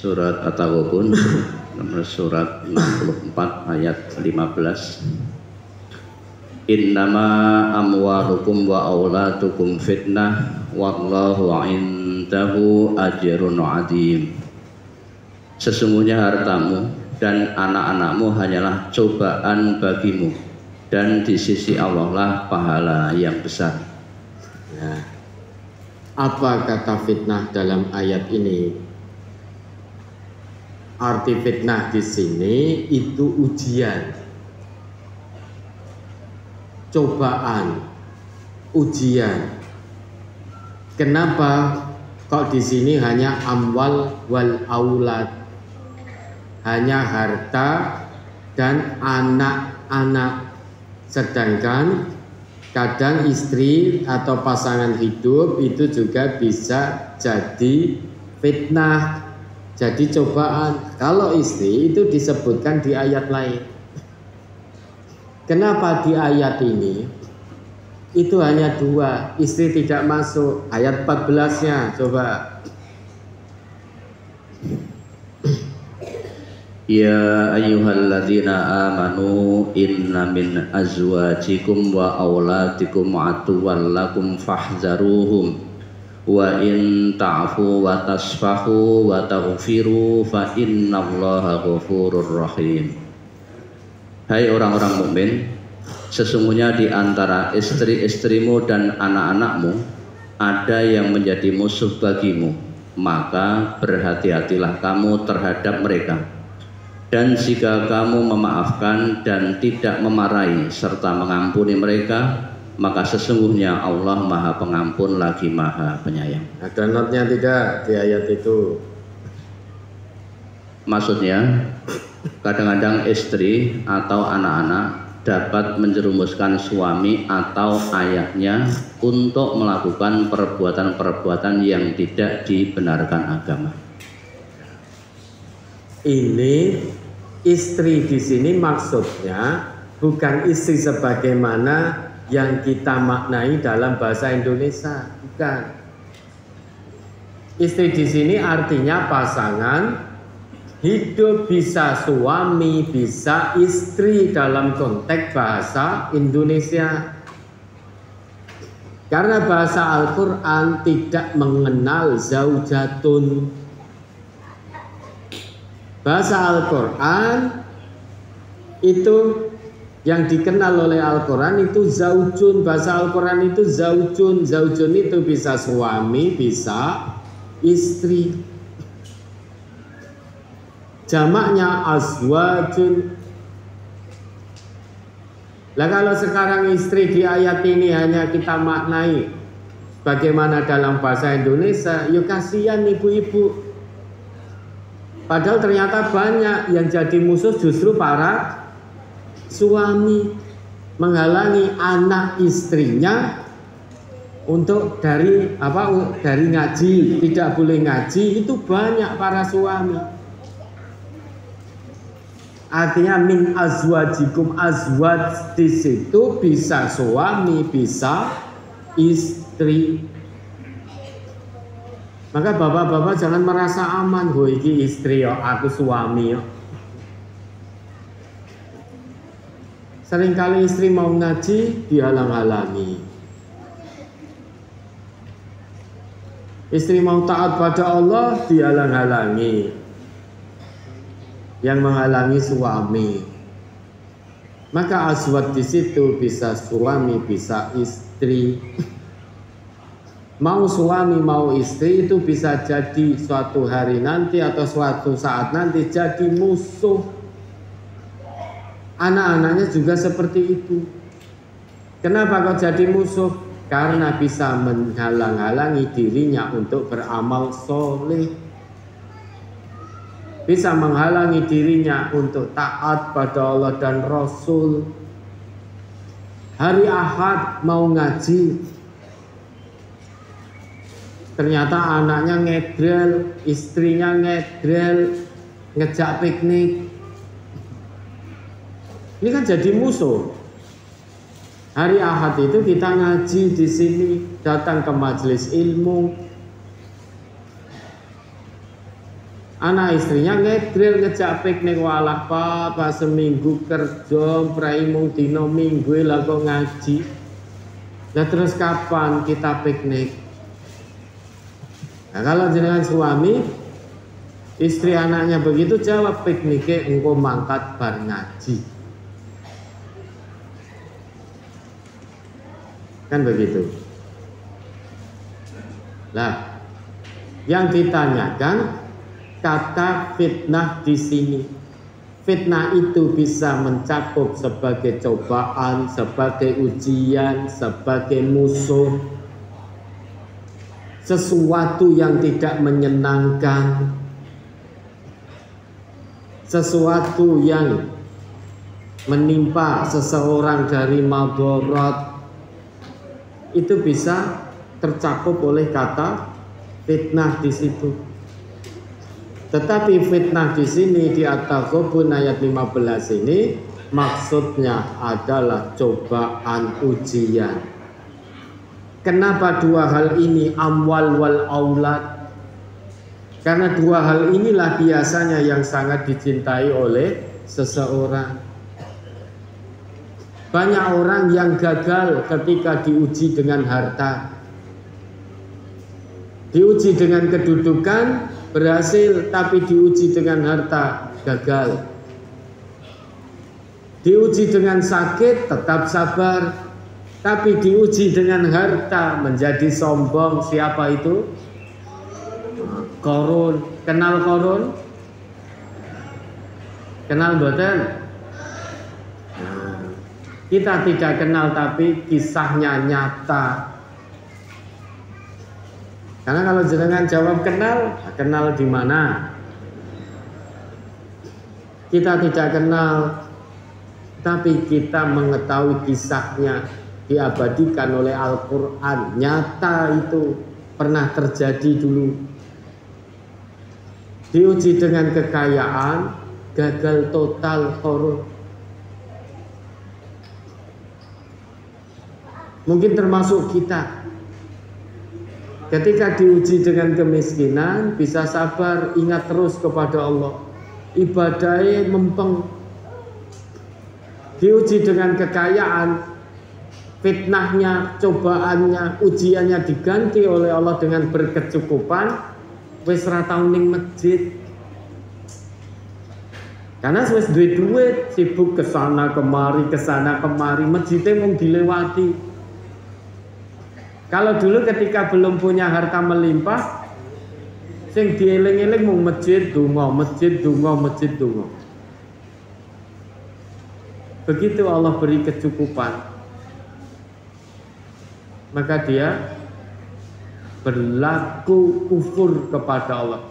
surat At-Taghabun nomor surat 64 ayat 15. Innama amwalukum wa auladukum fitnah wallahu indahu ajrun adzim. Sesungguhnya hartamu dan anak-anakmu hanyalah cobaan bagimu, dan di sisi Allah lah pahala yang besar. Ya. Apa kata fitnah dalam ayat ini? Arti fitnah di sini itu ujian, cobaan, ujian. Kenapa kok di sini hanya amwal wal aulad, hanya harta dan anak-anak, sedangkan kadang istri atau pasangan hidup itu juga bisa jadi fitnah, jadi cobaan. Kalau istri itu disebutkan di ayat lain. Kenapa di ayat ini itu hanya 2, istri tidak masuk? Ayat 14-nya coba. Ya ayyuhalladzina amanu inna min azwajikum wa auladikum aduwwan lakum fahzaruhum wa in ta'fu wa tasfahu wa taghfiru fa innallaha ghafurur rahim. Hai orang-orang mukmin, sesungguhnya di antara istri-istrimu dan anak-anakmu ada yang menjadi musuh bagimu, maka berhati-hatilah kamu terhadap mereka. Dan jika kamu memaafkan dan tidak memarahi serta mengampuni mereka, maka sesungguhnya Allah Maha Pengampun lagi Maha Penyayang. Ada notnya tidak di ayat itu? Maksudnya, kadang-kadang istri atau anak-anak dapat menjerumuskan suami atau ayahnya untuk melakukan perbuatan-perbuatan yang tidak dibenarkan agama. Ini istri di sini maksudnya bukan istri sebagaimana yang kita maknai dalam bahasa Indonesia, bukan. Istri di sini artinya pasangan hidup, bisa suami, bisa istri dalam konteks bahasa Indonesia. Karena bahasa Al-Quran tidak mengenal zaujatun. Bahasa Al-Quran itu yang dikenal oleh Al-Quran itu zaujun. Bahasa Al-Quran itu zaujun. Zaujun itu bisa suami, bisa istri. Jamaknya azwajun. Lah kalau sekarang istri di ayat ini hanya kita maknai bagaimana dalam bahasa Indonesia, ya kasihan ibu-ibu. Padahal ternyata banyak yang jadi musuh justru para suami, menghalangi anak istrinya untuk dari ngaji, tidak boleh ngaji, itu banyak para suami. Artinya min azwajikum, azwaj di situ bisa suami, bisa istri. Maka bapak-bapak jangan merasa aman, ho iki istri yo, aku suami yo. Seringkali istri mau ngaji dihalang-halangi. Istri mau taat pada Allah dihalang-halangi. Yang menghalangi suami. Maka azwaj di situ bisa suami, bisa istri. Mau suami mau istri itu bisa jadi suatu hari nanti atau suatu saat nanti jadi musuh. Anak-anaknya juga seperti itu. Kenapa kok jadi musuh? Karena bisa menghalang-halangi dirinya untuk beramal soleh. Bisa menghalangi dirinya untuk taat pada Allah dan Rasul. Hari Ahad mau ngaji, ternyata anaknya ngedrel, istrinya ngedrel, ngejak piknik. Ini kan jadi musuh. Hari Ahad itu kita ngaji di sini, datang ke majelis ilmu. Anak istrinya ngedril ngejak piknik, walah papa seminggu kerja prai mung dino minggu lah kok ngaji. Nah terus kapan kita piknik? Nah, kalau jenengan suami, istri anaknya begitu jawab, pikniknya engkau mangkat bar ngaji. Kan begitu. Lah, yang ditanyakan kata fitnah di sini. Fitnah itu bisa mencakup sebagai cobaan, sebagai ujian, sebagai musuh, sesuatu yang tidak menyenangkan, sesuatu yang menimpa seseorang dari madharat, itu bisa tercakup oleh kata fitnah di situ. Tetapi fitnah di sini di At-Taghabun ayat 15 ini maksudnya adalah cobaan, ujian. Kenapa dua hal ini, amwal wal aulad? Karena dua hal inilah biasanya yang sangat dicintai oleh seseorang. Banyak orang yang gagal ketika diuji dengan harta, diuji dengan kedudukan, berhasil, tapi diuji dengan harta, gagal. Diuji dengan sakit, tetap sabar, tapi diuji dengan harta, menjadi sombong. Siapa itu? Korun. Kenal Korun? Kenal mboten? Kita tidak kenal, tapi kisahnya nyata. Karena kalau jenengan jawab kenal, kenal di mana? Kita tidak kenal, tapi kita mengetahui kisahnya, diabadikan oleh Al-Quran. Nyata itu pernah terjadi dulu. Diuji dengan kekayaan, gagal total Korun. Mungkin termasuk kita. Ketika diuji dengan kemiskinan, bisa sabar, ingat terus kepada Allah. Ibadahnya mempeng. Diuji dengan kekayaan, fitnahnya, cobaannya, ujiannya diganti oleh Allah dengan berkecukupan. Wis ra tau ning masjid. Karena wis duit, sibuk kesana kemari, masjidnya mau dilewati. Kalau dulu ketika belum punya harta melimpah, sing dieling-eling mung masjid donga, masjid donga, masjid donga. Begitu Allah beri kecukupan, maka dia berlaku kufur kepada Allah.